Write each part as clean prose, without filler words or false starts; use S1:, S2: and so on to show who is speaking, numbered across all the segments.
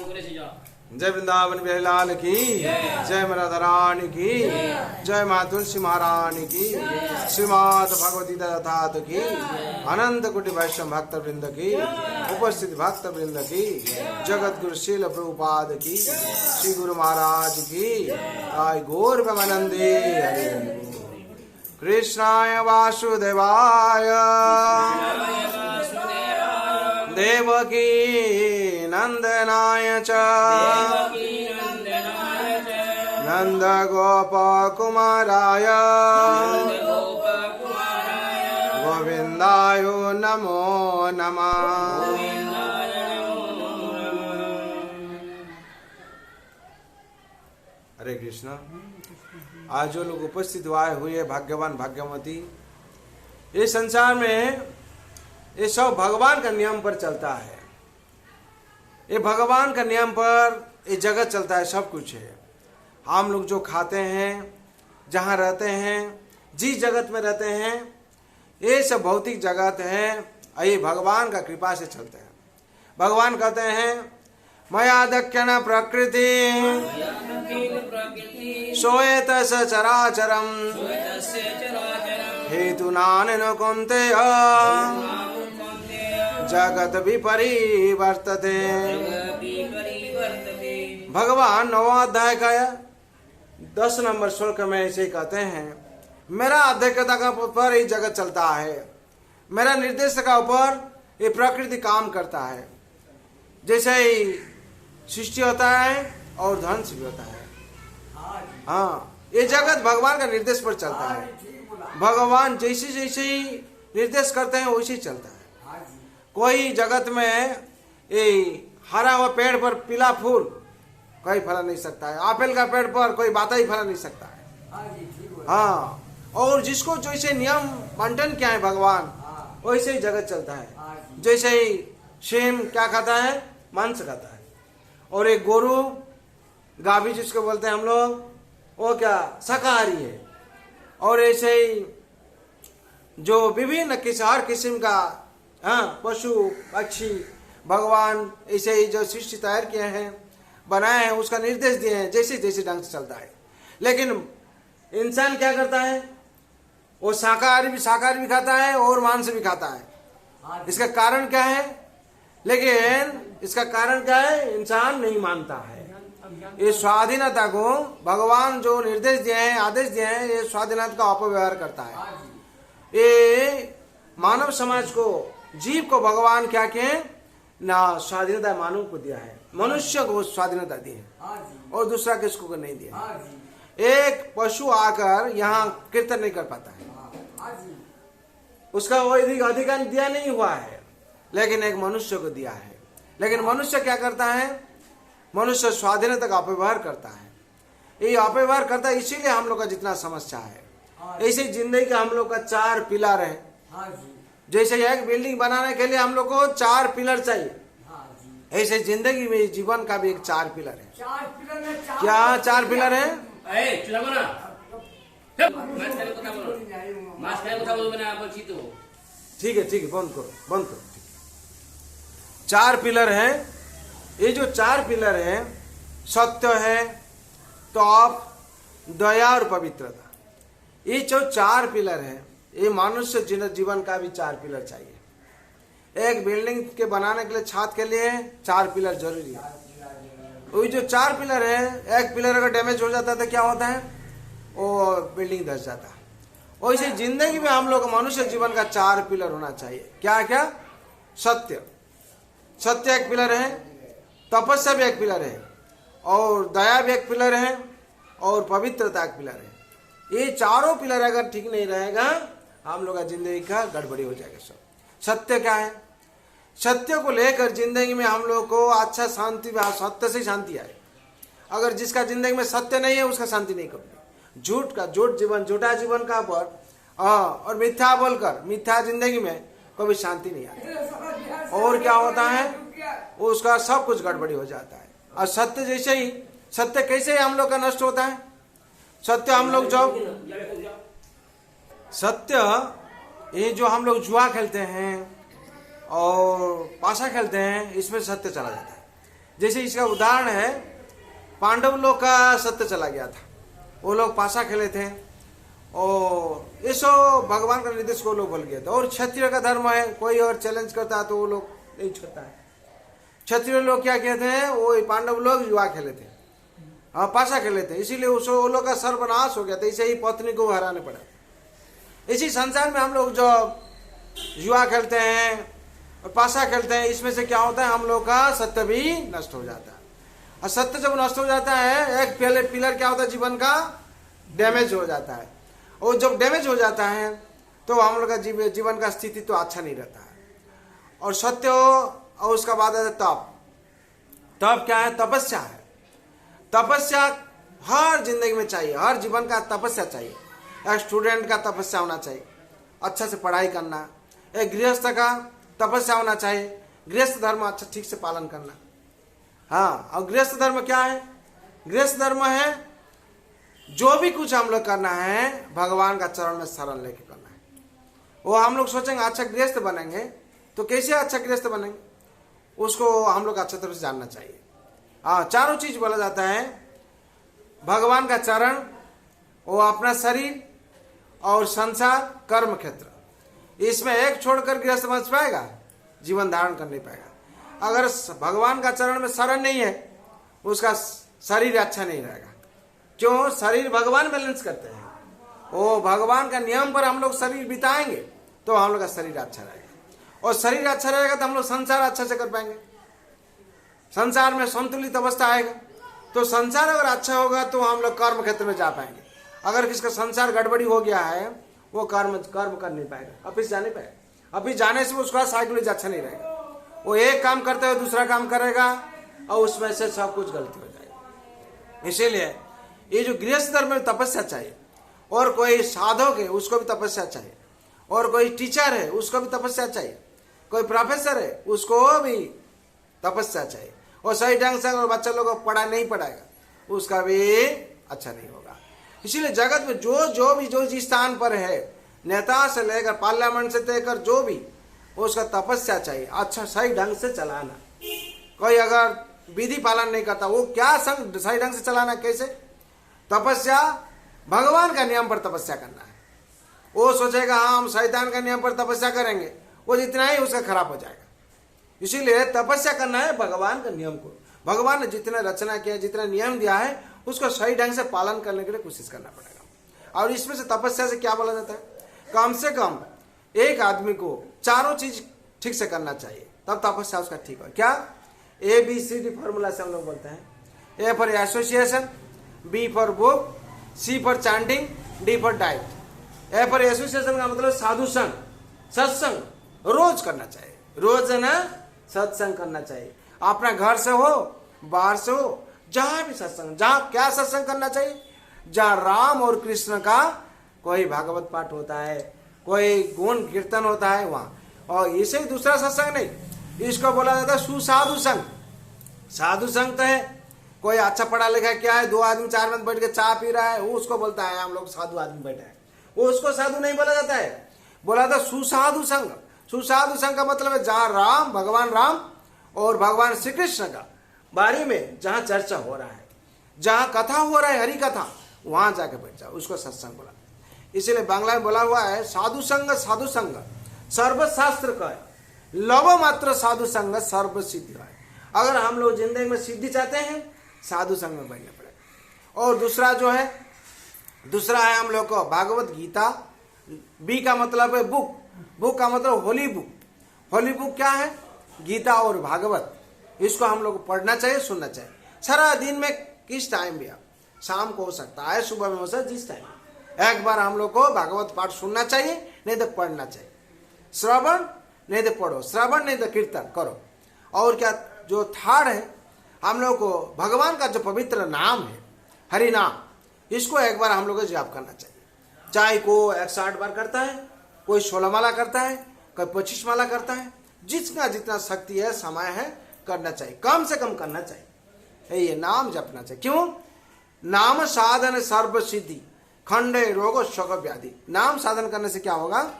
S1: जय वृंदावन बिहारी की जय राधा रानी की जय माँ तुलसी महारानी की श्रीमद् भगवती ठाकुर की अनंत कोटि वैष्णव भक्त वृंद की उपस्थित भक्त वृंद की जगत गुरु शील प्रभुपाद की श्री गुरु महाराज की आय गौर ब्रह्मानंदे हरि कृष्णाय वासुदेवाय देवकी नंदनाय च नंद गोप कुमाराय गोविंदाय नमो नमः। हरे कृष्णा। आज जो लोग उपस्थित हुए भाग्यवान भाग्यवती, इस संसार में ये सब भगवान का नियम पर चलता है। ये भगवान का नियम पर ये जगत चलता है, सब कुछ है। हम लोग जो खाते हैं, जहाँ रहते हैं, जिस जगत में रहते हैं, ये सब भौतिक जगत है। ये भगवान का कृपा से चलते हैं। भगवान कहते हैं मयादक्यन प्रकृति सोएत सचराचरम हेतु नानेन कौन्तेय जगत विपरिवर्तते। भगवान 9वां अध्याय का 10 नंबर श्लोक में ऐसे कहते हैं, मेरा अध्यक्षता का ऊपर ये जगत चलता है, मेरा निर्देश का ऊपर ये प्रकृति काम करता है। जैसे ही सृष्टि होता है और ध्वंस भी होता है। हाँ, ये जगत भगवान का निर्देश पर चलता है। भगवान जैसे जैसे ही निर्देश करते हैं वैसे ही चलता है। कोई जगत में ये हरा हुआ पेड़ पर पीला फूल कोई फला नहीं सकता है। आपेल का पेड़ पर कोई बाता ही फला नहीं सकता है। हाँ, और जिसको जैसे नियम बंटन क्या है भगवान, वैसे ही जगत चलता है। जैसे ही शेम क्या खाता है, मांस खाता है। और एक गोरू गाभी जिसको बोलते हैं हम लोग, वो क्या शाकाहारी है। और ऐसे ही जो विभिन्न हर किस्म का पशु पक्षी भगवान ऐसे ही जो सृष्टि तैयार किए हैं, बनाए हैं, उसका निर्देश दिए हैं, जैसे जैसे ढंग से चलता है। लेकिन इंसान क्या करता है, वो शाकाहारी भी खाता है और मांस भी खाता है। इसका कारण क्या है? लेकिन इसका कारण क्या है? इंसान नहीं मानता है। ये स्वाधीनता को भगवान जो निर्देश दिए हैं, आदेश दिए हैं, ये स्वाधीनता का अपव्यवहार करता है। ये मानव समाज को, जीव को भगवान क्या किए ना, स्वाधीनता मानव को दिया है, मनुष्य को स्वाधीनता दी है और दूसरा किसको को नहीं दिया। एक पशु आकर यहाँ कीर्तन नहीं कर पाता है, उसका वो अधिकार दिया नहीं हुआ है, लेकिन एक मनुष्य को दिया है। लेकिन मनुष्य क्या करता है? मनुष्य स्वाधीनता का अपव्यवहार करता है। ये अपव्यवहार करता है, इसीलिए हम लोग का जितना समस्या है। ऐसे जिंदगी का हम लोग का 4 पिलर है। जैसे एक बिल्डिंग बनाने के लिए हम लोग को 4 पिलर चाहिए, ऐसे जिंदगी में जीवन का भी एक 4 पिलर है। क्या 4 पिलर है? ठीक है, बंद करो। 4 पिलर है। ये जो 4 पिलर है, सत्य है, तप, दया और पवित्रता। ये जो 4 पिलर है, ये मनुष्य जीवन का भी 4 पिलर चाहिए। एक बिल्डिंग के बनाने के लिए, छत के लिए 4 पिलर जरूरी है। वही जो 4 पिलर है, एक पिलर अगर डैमेज हो जाता है तो क्या होता है? वो बिल्डिंग धस जाता है। वैसे जिंदगी में हम लोग मनुष्य जीवन का 4 पिलर होना चाहिए। क्या? सत्य एक पिलर है, तपस्या भी एक पिलर है, और दया भी एक पिलर है, और पवित्रता एक पिलर है। ये चारों पिलर अगर ठीक नहीं रहेगा, हम लोग का जिंदगी का गड़बड़ी हो जाएगा सब। सत्य क्या है? सत्य को लेकर जिंदगी में हम लोग को अच्छा शांति, सत्य से शांति आए। अगर जिसका जिंदगी में सत्य नहीं है, उसका शांति नहीं कभी। झूठा जीवन का पर और मिथ्या बोलकर मिथ्या जिंदगी में कभी शांति नहीं आती। और क्या होता है? उसका सब कुछ गड़बड़ी हो जाता है। और सत्य जैसे ही, सत्य कैसे हम लोग का नष्ट होता है? सत्य हम लोग ये जो हम लोग जुआ खेलते हैं और पासा खेलते हैं, इसमें सत्य चला जाता है। जैसे इसका उदाहरण है, पांडव लोग का सत्य चला गया था, वो लोग पासा खेले थे और ये सब भगवान का निर्देश को लोग भूल गए थे। और क्षत्रिय का धर्म है, कोई और चैलेंज करता है तो वो लोग नहीं छोड़ता है। क्षत्रिय लोग क्या कहते हैं, वो पांडव लोग जुआ खेले थे, हाँ पासा खेले थे, इसीलिए वो लोग का सर्वनाश हो गया था, इसे ही पत्नी को हराने पड़ा। इसी संसार में हम लोग जो जुआ खेलते हैं और पासा खेलते हैं, इसमें से क्या होता है, हम लोग का सत्य भी नष्ट हो जाता है। और सत्य जब नष्ट हो जाता है, एक पहले पिलर क्या होता है, जीवन का डैमेज हो जाता है। और जब डैमेज हो जाता है तो हम लोग का जीवन का स्थिति तो अच्छा नहीं रहता है। और सत्य हो, और उसका बाद है तप। तप क्या है, तपस्या है। तपस्या हर जिंदगी में चाहिए, हर जीवन का तपस्या चाहिए। एक स्टूडेंट का तपस्या होना चाहिए, अच्छा से पढ़ाई करना। एक गृहस्थ का तपस्या होना चाहिए, गृहस्थ धर्म अच्छा ठीक से पालन करना। हाँ, और गृहस्थ धर्म क्या है, गृहस्थ धर्म है जो भी कुछ हम लोग करना है भगवान का चरण में शरण लेके करना है। वो हम लोग सोचेंगे अच्छा गृहस्थ बनेंगे तो कैसे अच्छा गृहस्थ बनेंगे, उसको हम लोग अच्छा तरह से जानना चाहिए। हाँ, चारों चीज बोला जाता है, भगवान का चरण, वो अपना शरीर और संसार, कर्म क्षेत्र। इसमें एक छोड़कर गृहस्थ बच पाएगा, जीवन धारण कर नहीं पाएगा। अगर भगवान का चरण में शरण नहीं है, उसका शरीर अच्छा नहीं रहेगा। क्यों, शरीर भगवान बैलेंस करते हैं, वो भगवान का नियम पर हम लोग शरीर बिताएंगे तो हम लोग का शरीर अच्छा रहेगा। और शरीर अच्छा रहेगा तो हम लोग संसार अच्छा से कर पाएंगे, संसार में संतुलित अवस्था आएगा। तो संसार अगर अच्छा होगा तो हम लोग कर्म क्षेत्र में जा पाएंगे। अगर किसका संसार गड़बड़ी हो गया है, वो कर्म कर नहीं पाएगा, ऑफिस जा नहीं पाएगा। ऑफिस जाने से उसका साइकोलॉजी अच्छा नहीं रहेगा, वो एक काम करते हुए दूसरा काम करेगा और उसमें से सब कुछ गलती हो जाएगी। इसीलिए ये जो गृहस्थ धर्म में तपस्या चाहिए, और कोई साधक है उसको भी तपस्या चाहिए, और कोई टीचर है उसको भी तपस्या चाहिए, कोई प्रोफेसर है उसको भी तपस्या चाहिए। और सही ढंग से अगर बच्चा लोग को पढ़ा नहीं पढ़ाएगा उसका भी अच्छा नहीं होगा। इसीलिए जगत में जो जिस स्थान पर है, नेता से लेकर पार्लियामेंट से लेकर जो भी, उसका तपस्या चाहिए, अच्छा सही ढंग से चलाना। कोई अगर विधि पालन नहीं करता, वो क्या सही ढंग से चलाना कैसे, तपस्या भगवान का नियम पर तपस्या करना है। वो सोचेगा हाँ हम शैतान का नियम पर तपस्या करेंगे, वो जितना ही उसका खराब हो जाएगा। इसीलिए तपस्या करना है भगवान का नियम को। भगवान ने जितना रचना किया, जितना नियम दिया है, उसको सही ढंग से पालन करने के लिए कोशिश करना पड़ेगा। और इसमें से तपस्या से क्या बोला जाता है, कम से कम एक आदमी को चारों चीज ठीक से करना चाहिए, तब तपस्या उसका ठीक हो। क्या, ABCD फॉर्मूला से हम लोग बोलते हैं। A for association, B for book, C for chanting, D for diet. A for association का मतलब साधु संग, सत्संग रोज करना चाहिए, रोज है ना सत्संग करना चाहिए। अपना घर से हो, बाहर से हो, जहां भी सत्संग, जहां क्या सत्संग करना चाहिए, जहां राम और कृष्ण का कोई भागवत पाठ होता है, कोई गुण कीर्तन होता है वहां। और इसे दूसरा सत्संग नहीं, इसको बोला जाता है सुसाधु संग। साधु संग तो है, कोई अच्छा पढ़ा लिखा क्या है, 2 आदमी 4 आदमी बैठ के चाय पी रहा है, वो उसको बोलता है हम लोग साधु आदमी बैठे हैं, वो उसको साधु नहीं बोला जाता है, बोला था सुसाधु संग। सुसाधु संग का मतलब है जहां राम, भगवान राम और भगवान श्री कृष्ण का बारे में जहां चर्चा हो रहा है, जहां कथा हो रहा है, हरि कथा, वहां जाके बैठ जाओ, उसको सत्संग बोला। इसीलिए बांग्ला में बोला हुआ है साधु संग सर्वशास्त्र का है, लव मात्र साधु संग सर्व सिद्धि है। अगर हम लोग जिंदगी में सिद्धि चाहते हैं, साधु संग में बैठना पड़ेगा। और दूसरा है हम लोग को भागवत गीता। बी का मतलब है बुक, बुक का मतलब होली बुक। होली बुक क्या है, गीता और भागवत। इसको हम लोग को पढ़ना चाहिए, सुनना चाहिए सारा दिन में। किस टाइम भी, आप शाम को हो सकता है, सुबह में हो सकता है, जिस टाइम एक बार हम लोग को भागवत पाठ सुनना चाहिए, नहीं तो पढ़ना चाहिए। श्रवण नहीं तो पढ़ो, श्रवण नहीं तो कीर्तन करो। और क्या, जो थर्ड है, हम लोग को भगवान का जो पवित्र नाम है, हरि नाम, इसको एक बार हम लोग को जाप करना चाहिए। चाहे को 108 बार करता है, कोई 16 माला करता है, कोई 25 माला करता है, जितना शक्ति है, समय है, करना चाहिए, कम से कम करना चाहिए। ये नाम जपना चाहिए। क्यों, नाम साधन सर्व सिद्धि खंडे रोग शोक व्याधि। नाम साधन करने से क्या होगा,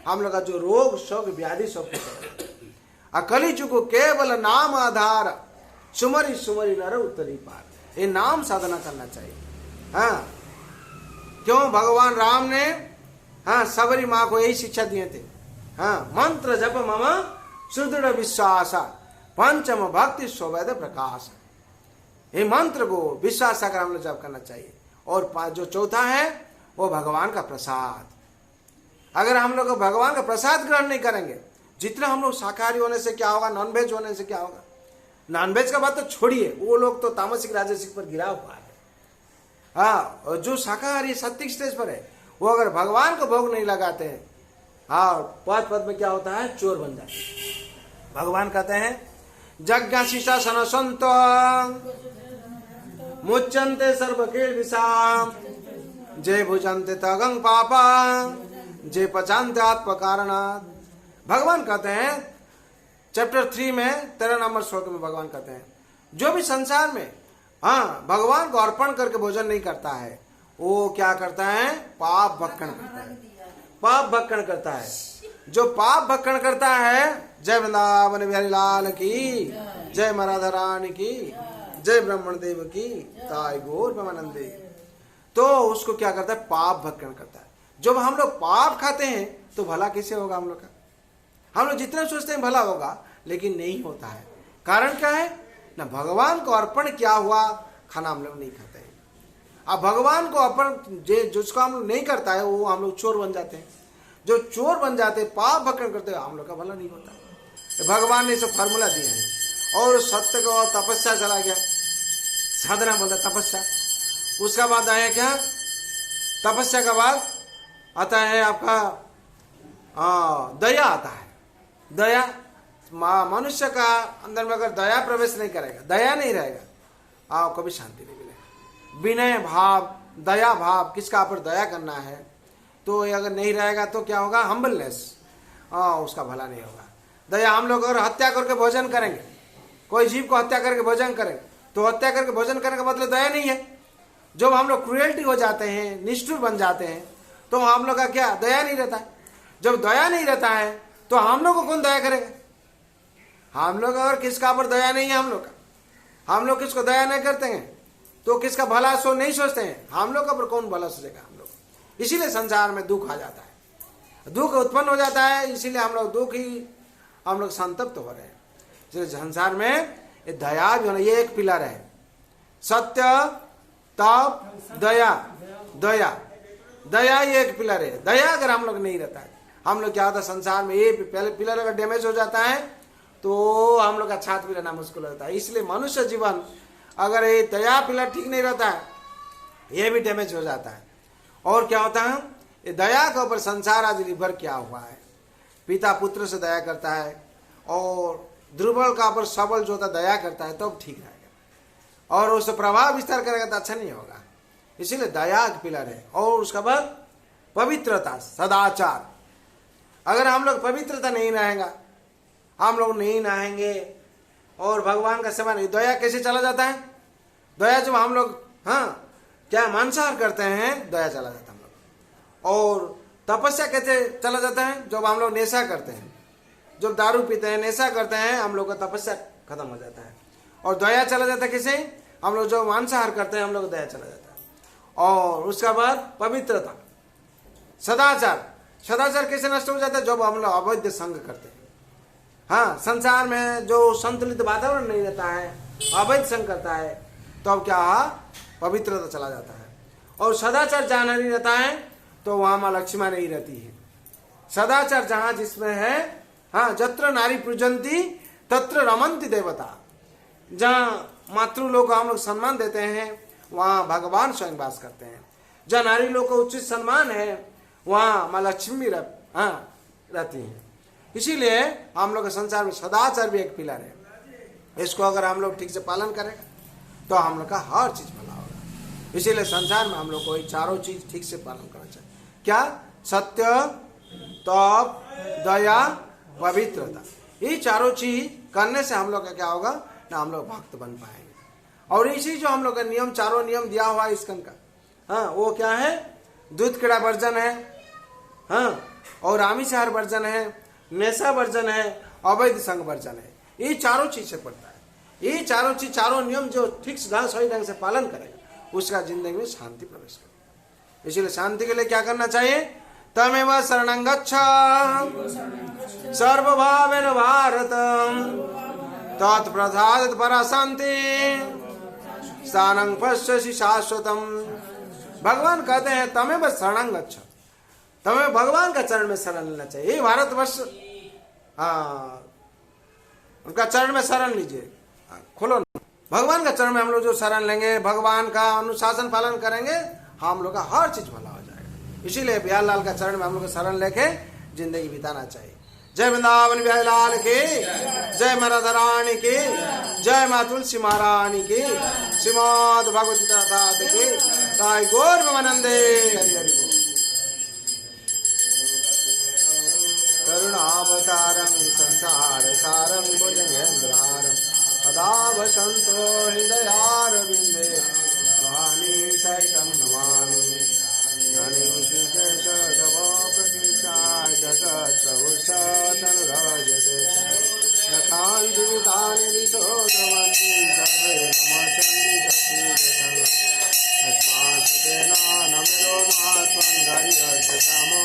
S1: हम लोग का जो रोग शोक व्याधि सब कुछ। कलिजुग केवल नाम आधार सुमरी सुमरी नर उत्तरी पार। ये नाम साधना करना चाहिए। हाँ, क्यों भगवान राम ने हाँ सबरी माँ को यही शिक्षा दिए थे। हाँ, मंत्र जप मम सुदृढ़ विश्वास पंचम भक्ति स्वैध प्रकाश। ये मंत्र को विश्वास कर हम लोग जप करना चाहिए। और जो चौथा है वो भगवान का प्रसाद। अगर हम लोग भगवान का प्रसाद ग्रहण नहीं करेंगे, जितना हम लोग शाकाहारी होने से क्या होगा, नॉनवेज होने से क्या होगा। नॉनवेज का बात तो छोड़िए, वो लोग तो तामसिक राजसिक पर गिरा हुआ है। हाँ, और जो शाकाहारी सात्विक स्टेज पर है, वो अगर भगवान को भोग नहीं लगाते हैं, हाँ, पद पद में क्या होता है, चोर बन जाते हैं। भगवान कहते हैं जज्ञाशीषा सन संत मुच्यन्ते सर्व किल्बिषाम जय भुजन्ते तगंग पापा जय पचान्ते आत्म कारणात्। भगवान कहते हैं चैप्टर 3 में 13 नंबर श्लोक में भगवान कहते हैं जो भी संसार में हाँ भगवान को अर्पण करके भोजन नहीं करता है, वो क्या करता है, पाप भक्षण करता है। पाप भक्षण करता है। जो पाप भक्षण करता है, जय वृंदावन बिहारी लाल की जय, मराधा रानी की जय, ब्रह्मण देव की ताई गौर प्रेमानंदे। तो उसको क्या करता है, पाप भक्षण करता है। जब हम लोग पाप खाते हैं तो भला कैसे होगा हम लोग का। हम लोग जितना सोचते हैं भला होगा, लेकिन नहीं होता है। कारण क्या है ना, भगवान को अर्पण किया हुआ खाना हम लोग नहीं खाते हैं। अब भगवान को अर्पण जिसको हम लोग नहीं करता है, वो हम लोग चोर बन जाते हैं। जो चोर बन जाते हैं, पाप भक्षण करते हैं, हम लोग का भला नहीं होता है। भगवान ने सब फार्मूला दिया है। और सत्य को तपस्या चला गया, साधना बोलता तपस्या। उसका बाद आया क्या, तपस्या का बाद आता है आपका दया आता है। दया, मनुष्य का अंदर में अगर दया प्रवेश नहीं करेगा, दया नहीं रहेगा, आपको भी शांति नहीं मिलेगा। विनय भाव, दया भाव, किसका पर दया करना है, तो अगर नहीं रहेगा तो क्या होगा, हम्बलनेस, उसका भला नहीं होगा। दया, हम लोग अगर हत्या करके भोजन करेंगे, कोई जीव को हत्या करके भोजन करेंगे, तो हत्या करके भोजन करने का मतलब दया नहीं है। जब हम लोग क्रुएल्टी हो जाते हैं, निष्ठुर बन जाते हैं, तो हम लोग का क्या, दया नहीं रहता है। जब दया नहीं रहता है तो हम लोग को कौन दया करेगा। हम लोग अगर किसका पर दया नहीं है, हम लोग किसको दया नहीं करते हैं, तो किसका भला सो नहीं सोचते हैं, हम लोग का पर कौन भला सोचेगा हम लोग। इसीलिए संसार में दुख आ जाता है, दुख उत्पन्न हो जाता है। इसीलिए हम लोग दुख ही, हम लोग संतप्त हो रहे हैं। इसलिए संसार में ये दया भी होना, ये एक पिलर है। सत्य, तप, दया। दया, दया ये एक पिलर है। दया अगर हम लोग नहीं रहता है, हम लोग क्या होता है, संसार में ये पहले पिलर अगर डैमेज हो जाता है तो हम लोग का छात भी रहना मुश्किल होता है। इसलिए मनुष्य जीवन अगर ये दया पिलर ठीक नहीं रहता है, ये भी डैमेज हो जाता है। और क्या होता है, ये दया के ऊपर संसार आज निर्भर किया हुआ है। पिता पुत्र से दया करता है, और दुर्बल का ऊपर सबल जो होता दया करता है, तब ठीक रहेगा। और उससे प्रभाव विस्तार करेगा तो अच्छा नहीं होगा। इसीलिए दया एक पिलर है। और उसका बाद पवित्रता, सदाचार। अगर हम लोग पवित्रता नहीं रहेगा, हम लोग नहीं नहाएंगे और भगवान का सेवा नहीं, दया कैसे चला जाता है। दया जब हम लोग क्या मांसाहार करते हैं, दया चला जाता है हम लोग। और तपस्या कैसे चला जाता है, जब हम लोग नेशा करते हैं, जब दारू पीते हैं, नेशा करते हैं, हम लोग का तपस्या खत्म हो जाता है। और दया चला जाता है किसे, हम लोग जो मांसाहार करते हैं, हम लोग दया चला जाता है। और उसका बाद पवित्रता, सदाचार। सदाचार कैसे नष्ट हो जाता है, जब हम लोग अवैध संग करते हैं। हाँ, संसार में जो संतुलित वातावरण नहीं रहता है, अवैध संग करता है, तो अब क्या, पवित्रता चला जाता है। और सदाचार जहाँ नहीं रहता है, तो वहां माँ लक्ष्मी नहीं रहती है। सदाचार जहाँ जिसमें है, हाँ, जत्र नारी पूजंती तत्र रमंती देवता। जहाँ मातृ लोग को हम लोग सम्मान देते हैं, वहाँ भगवान स्वयं वास करते हैं। जहाँ नारी लोग को उचित सम्मान है, वहाँ माँ लक्ष्मी रहती हैं। इसीलिए हम लोग के संसार में सदाचार भी एक पिलर है। इसको अगर हम लोग ठीक से पालन करें तो हम लोग का हर चीज भला होगा। इसीलिए संसार में हम लोग को ये चारों चीज ठीक से पालन करना चाहिए। क्या, सत्य, तप, दया, पवित्रता। ये चारों चीज करने से हम लोग का क्या होगा ना, हम लोग भक्त बन पाएंगे। और इसी जो हम लोग का नियम, चारों नियम दिया हुआ है इसकन का, हाँ, वो क्या है, दूध कीड़ा वर्जन है, हाँ, और आमिषाहार वर्जन है, नेशा वर्जन है, अवैध संग वर्जन है। ये चारों चीज से पड़ता है। ये चारों चीज, चारों नियम जो ठीक सही ढंग से पालन करेगा उसका जिंदगी में शांति प्रवेश करेगा। इसीलिए शांति के लिए क्या करना चाहिए? तमेव शरणं गच्छ सर्वभावेन भारत तत्प्रसादात् परा शांति स्थानं पश्यसि शाश्वतम। भगवान कहते हैं तमेव शरणं गच्छ, तुम्हें भगवान का चरण में शरण लेना चाहिए। ये भारतवर्ष, उनका चरण में शरण लीजिए। खोलो ना, भगवान का चरण में हम लोग जो शरण लेंगे, भगवान का अनुशासन पालन करेंगे, हम लोग का हर चीज भला हो जाएगा। इसीलिए बिहार लाल का चरण में हम लोग को शरण लेके जिंदगी बिताना चाहिए। जय वृंदावन बिहारी लाल की जय, माँ राधा रानी की जय, माँ तुलसी महारानी की, श्रीमद् भगवत गीता की ताई गौर प्रेमानंदे हरि हरि बोल। करुणावतारं संसार सारं भुजगेन्द्रहारं सदा वसन्तो हृदयारविन्दे भवानी सहितं नमामि। ऋषिकेशवप्रकृताय जगत्प्रभुषतनुरजते यथान्तितानि दिशो द्रवन्ति सर्वे नमस्यन्ति तत्सीदशन् तस्मात् नमिरो महात्मन् धैर्यस्यमो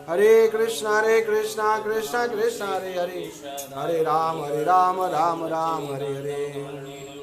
S1: हरे कृष्णा कृष्णा कृष्णा हरे हरे, हरे राम राम राम हरे हरे।